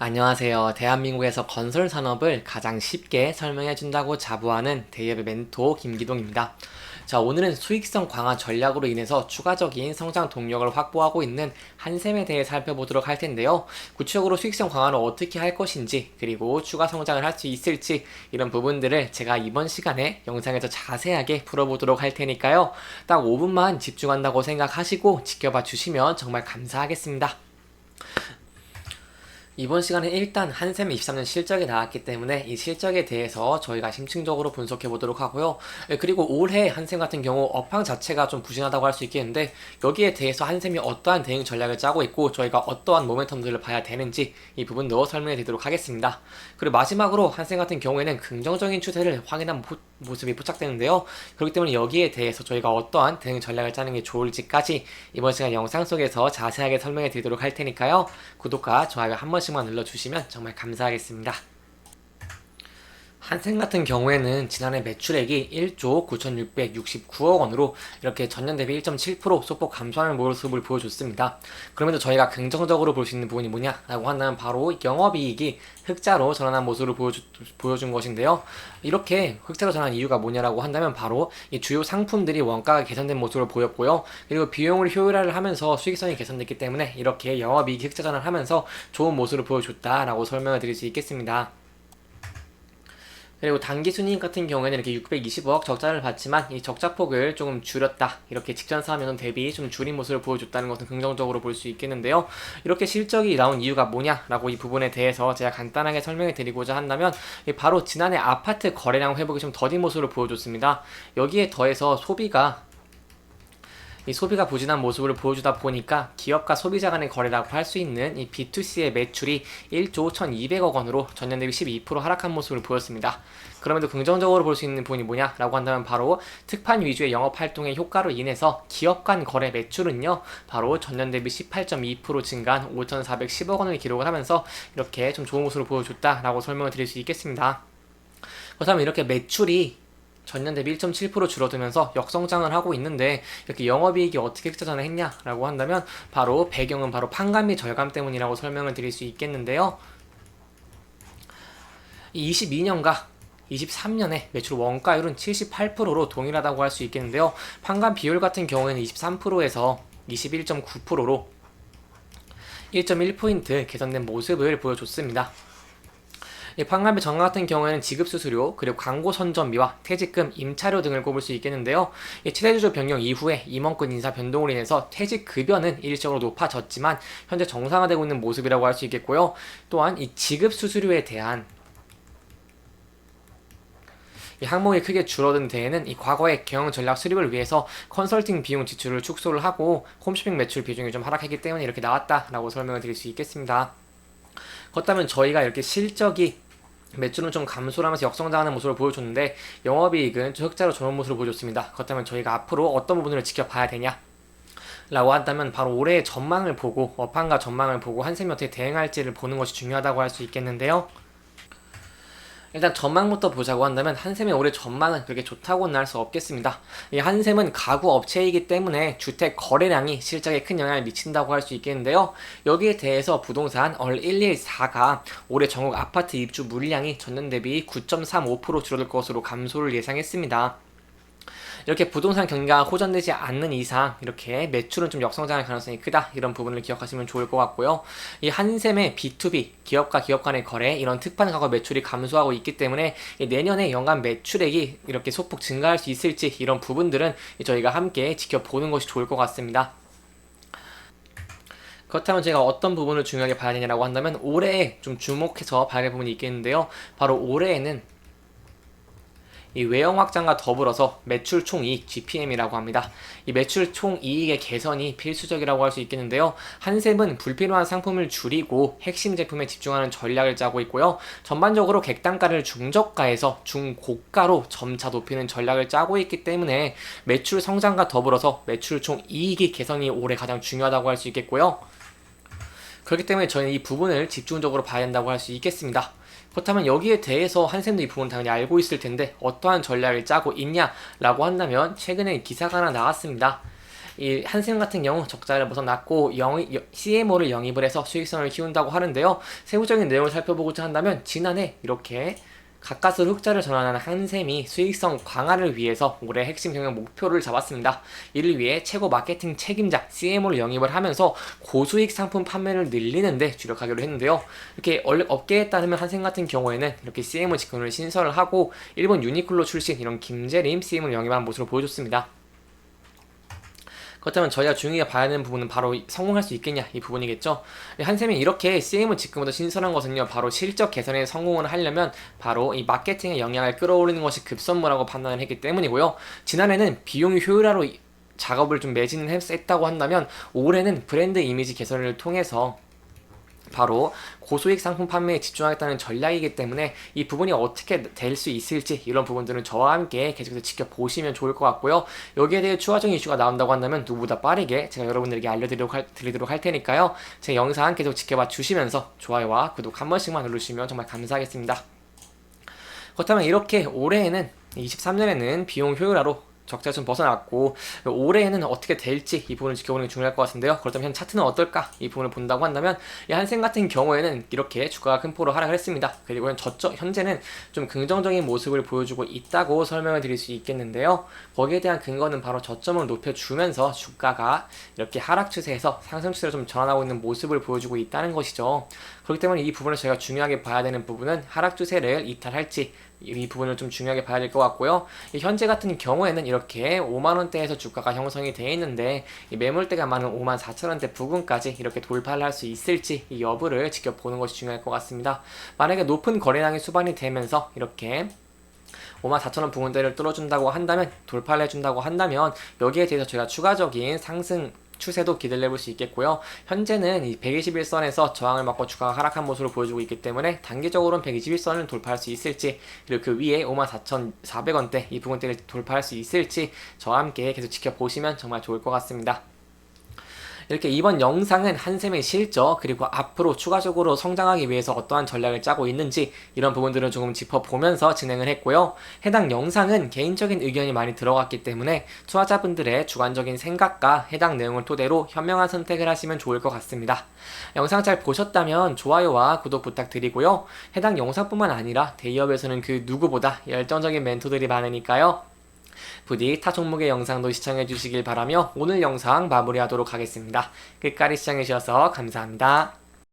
안녕하세요. 대한민국에서 건설 산업을 가장 쉽게 설명해 준다고 자부하는 대기업의 멘토 김기동입니다. 자, 오늘은 수익성 강화 전략으로 인해서 추가적인 성장 동력을 확보하고 있는 한샘에 대해 살펴보도록 할 텐데요. 구체적으로 수익성 강화를 어떻게 할 것인지, 그리고 추가 성장을 할 수 있을지, 이런 부분들을 제가 이번 시간에 영상에서 자세하게 풀어보도록 할 테니까요. 딱 5분만 집중한다고 생각하시고 지켜봐 주시면 정말 감사하겠습니다. 이번 시간에 일단 한샘 23년 실적이 나왔기 때문에 이 실적에 대해서 저희가 심층적으로 분석해 보도록 하고요. 그리고 올해 한샘 같은 경우 업황 자체가 좀 부진하다고 할 수 있겠는데, 여기에 대해서 한샘이 어떠한 대응 전략을 짜고 있고 저희가 어떠한 모멘텀들을 봐야 되는지 이 부분도 설명해 드리도록 하겠습니다. 그리고 마지막으로 한샘 같은 경우에는 긍정적인 추세를 확인한 모습이 포착되는데요. 그렇기 때문에 여기에 대해서 저희가 어떠한 대응 전략을 짜는 게 좋을지까지 이번 시간 영상 속에서 자세하게 설명해 드리도록 할 테니까요. 구독과 좋아요 한 번씩만 눌러주시면 정말 감사하겠습니다. 한샘 같은 경우에는 지난해 매출액이 1조 9,669억 원으로 이렇게 전년 대비 1.7% 소폭 감소하는 모습을 보여줬습니다. 그럼에도 저희가 긍정적으로 볼 수 있는 부분이 뭐냐라고 한다면 바로 영업이익이 흑자로 전환한 모습을 보여준 것인데요. 이렇게 흑자로 전환한 이유가 뭐냐라고 한다면 바로 이 주요 상품들이 원가가 개선된 모습을 보였고요. 그리고 비용을 효율화를 하면서 수익성이 개선됐기 때문에 이렇게 영업이익이 흑자 전환을 하면서 좋은 모습을 보여줬다라고 설명을 드릴 수 있겠습니다. 그리고 당기순이익 같은 경우에는 이렇게 620억 적자를 봤지만 이 적자폭을 조금 줄였다, 이렇게 직전 4년 대비 좀 줄인 모습을 보여줬다는 것은 긍정적으로 볼 수 있겠는데요. 이렇게 실적이 나온 이유가 뭐냐라고 이 부분에 대해서 제가 간단하게 설명해 드리고자 한다면, 바로 지난해 아파트 거래량 회복이 좀 더딘 모습을 보여줬습니다. 여기에 더해서 이 소비가 부진한 모습을 보여주다 보니까 기업과 소비자 간의 거래라고 할 수 있는 이 B2C의 매출이 1조 1,200억 원으로 전년 대비 12% 하락한 모습을 보였습니다. 그럼에도 긍정적으로 볼 수 있는 부분이 뭐냐라고 한다면 바로 특판 위주의 영업 활동의 효과로 인해서 기업 간 거래 매출은요, 바로 전년 대비 18.2% 증가한 5,410억 원을 기록을 하면서 이렇게 좀 좋은 모습을 보여줬다라고 설명을 드릴 수 있겠습니다. 그렇다면 이렇게 매출이 전년 대비 1.7% 줄어들면서 역성장을 하고 있는데, 이렇게 영업이익이 어떻게 흑자 전환했냐라고 한다면 바로 배경은 바로 판관비 절감 때문이라고 설명을 드릴 수 있겠는데요. 22년과 23년에 매출 원가율은 78%로 동일하다고 할 수 있겠는데요. 판관 비율 같은 경우에는 23%에서 21.9%로 1.1포인트 개선된 모습을 보여줬습니다. 판관비 전가 같은 경우에는 지급수수료, 그리고 광고 선전비와 퇴직금, 임차료 등을 꼽을 수 있겠는데요. 최대주주 변경 이후에 임원권 인사 변동으로 인해서 퇴직급여는 일시적으로 높아졌지만 현재 정상화되고 있는 모습이라고 할 수 있겠고요. 또한 이 지급수수료에 대한 이 항목이 크게 줄어든 데에는 이 과거의 경영 전략 수립을 위해서 컨설팅 비용 지출을 축소를 하고 홈쇼핑 매출 비중이 좀 하락했기 때문에 이렇게 나왔다라고 설명을 드릴 수 있겠습니다. 그렇다면 저희가 이렇게 실적이 매출은 좀 감소를 하면서 역성장하는 모습을 보여줬는데 영업이익은 좀 흑자로 전환 모습을 보여줬습니다. 그렇다면 저희가 앞으로 어떤 부분을 지켜봐야 되냐 라고 한다면 바로 올해의 전망을 보고, 업황과 전망을 보고 한샘이 어떻게 대응할지를 보는 것이 중요하다고 할 수 있겠는데요. 일단 전망부터 보자고 한다면 한샘의 올해 전망은 그렇게 좋다고는 할 수 없겠습니다. 이 한샘은 가구 업체이기 때문에 주택 거래량이 실적에 큰 영향을 미친다고 할 수 있겠는데요. 여기에 대해서 부동산 얼114가 올해 전국 아파트 입주 물량이 전년 대비 9.35% 줄어들 것으로 감소를 예상했습니다. 이렇게 부동산 경기가 호전되지 않는 이상 이렇게 매출은 좀 역성장할 가능성이 크다, 이런 부분을 기억하시면 좋을 것 같고요. 이 한샘의 B2B 기업과 기업 간의 거래, 이런 특판 가구 매출이 감소하고 있기 때문에 내년에 연간 매출액이 이렇게 소폭 증가할 수 있을지, 이런 부분들은 저희가 함께 지켜보는 것이 좋을 것 같습니다. 그렇다면 제가 어떤 부분을 중요하게 봐야 되냐라고 한다면 올해에 좀 주목해서 봐야 할 부분이 있겠는데요. 바로 올해에는 이 외형 확장과 더불어서 매출 총이익 GPM이라고 합니다. 이 매출 총이익의 개선이 필수적이라고 할 수 있겠는데요. 한샘은 불필요한 상품을 줄이고 핵심 제품에 집중하는 전략을 짜고 있고요. 전반적으로 객단가를 중저가에서 중고가로 점차 높이는 전략을 짜고 있기 때문에 매출 성장과 더불어서 매출 총이익의 개선이 올해 가장 중요하다고 할 수 있겠고요. 그렇기 때문에 저는 이 부분을 집중적으로 봐야 한다고 할 수 있겠습니다. 그렇다면 여기에 대해서 한샘도 이 부분 당연히 알고 있을 텐데 어떠한 전략을 짜고 있냐라고 한다면 최근에 기사가 하나 나왔습니다. 이 한샘 같은 경우 적자를 벗어났고 CMO를 영입을 해서 수익성을 키운다고 하는데요. 세부적인 내용을 살펴보고자 한다면 지난해 이렇게 가까스로 흑자를 전환하는 한샘이 수익성 강화를 위해서 올해 핵심 경영 목표를 잡았습니다. 이를 위해 최고 마케팅 책임자 CMO를 영입을 하면서 고수익 상품 판매를 늘리는데 주력하기로 했는데요. 이렇게 업계에 따르면 한샘 같은 경우에는 이렇게 CMO 직원을 신설을 하고 일본 유니클로 출신 이런 김재림 CMO를 영입한 모습을 보여줬습니다. 그렇다면 저희가 중요하게 봐야 되는 부분은 바로 성공할 수 있겠냐 이 부분이겠죠. 한샘이 이렇게 CM을 지금부터 신설한 것은요, 바로 실적 개선에 성공을 하려면 바로 이 마케팅의 영향을 끌어올리는 것이 급선무라고 판단을 했기 때문이고요. 지난해는 비용 효율화로 작업을 좀 매진을 했다고 한다면 올해는 브랜드 이미지 개선을 통해서 바로 고수익 상품 판매에 집중하겠다는 전략이기 때문에 이 부분이 어떻게 될 수 있을지 이런 부분들은 저와 함께 계속해서 지켜보시면 좋을 것 같고요. 여기에 대해 추가적인 이슈가 나온다고 한다면 누구보다 빠르게 제가 여러분들에게 알려드리도록 할 테니까요. 제 영상 계속 지켜봐 주시면서 좋아요와 구독 한 번씩만 눌러주시면 정말 감사하겠습니다. 그렇다면 이렇게 올해에는 23년에는 비용 효율화로 적자 좀 벗어났고 올해에는 어떻게 될지 이 부분을 지켜보는 게 중요할 것 같은데요. 그렇다면 현 차트는 어떨까? 이 부분을 본다고 한다면 이 한샘 같은 경우에는 이렇게 주가가 큰 폭으로 하락을 했습니다. 그리고 현재는 좀 긍정적인 모습을 보여주고 있다고 설명을 드릴 수 있겠는데요. 거기에 대한 근거는 바로 저점을 높여주면서 주가가 이렇게 하락 추세에서 상승 추세로 좀 전환하고 있는 모습을 보여주고 있다는 것이죠. 그렇기 때문에 이 부분을 저희가 중요하게 봐야 되는 부분은 하락 추세를 이탈할지 이 부분을 좀 중요하게 봐야 될 것 같고요. 현재 같은 경우에는 이렇게 5만원대에서 주가가 형성이 되어 있는데 이 매물대가 많은 54,000원대 부근까지 이렇게 돌파를 할 수 있을지 이 여부를 지켜보는 것이 중요할 것 같습니다. 만약에 높은 거래량이 수반이 되면서 이렇게 54,000원 부근대를 뚫어준다고 한다면, 돌파를 해준다고 한다면 여기에 대해서 저희가 추가적인 상승 추세도 기대를 해볼 수 있겠고요. 현재는 이 121선에서 저항을 맞고 주가가 하락한 모습을 보여주고 있기 때문에 단기적으로는 121선을 돌파할 수 있을지, 그리고 그 위에 54,400원대 이 부분대를 돌파할 수 있을지 저와 함께 계속 지켜보시면 정말 좋을 것 같습니다. 이렇게 이번 영상은 한샘의 실적, 그리고 앞으로 추가적으로 성장하기 위해서 어떠한 전략을 짜고 있는지 이런 부분들을 조금 짚어보면서 진행을 했고요. 해당 영상은 개인적인 의견이 많이 들어갔기 때문에 투자자분들의 주관적인 생각과 해당 내용을 토대로 현명한 선택을 하시면 좋을 것 같습니다. 영상 잘 보셨다면 좋아요와 구독 부탁드리고요. 해당 영상뿐만 아니라 대기업에서는 그 누구보다 열정적인 멘토들이 많으니까요. 부디 타 종목의 영상도 시청해 주시길 바라며 오늘 영상 마무리하도록 하겠습니다. 끝까지 시청해 주셔서 감사합니다.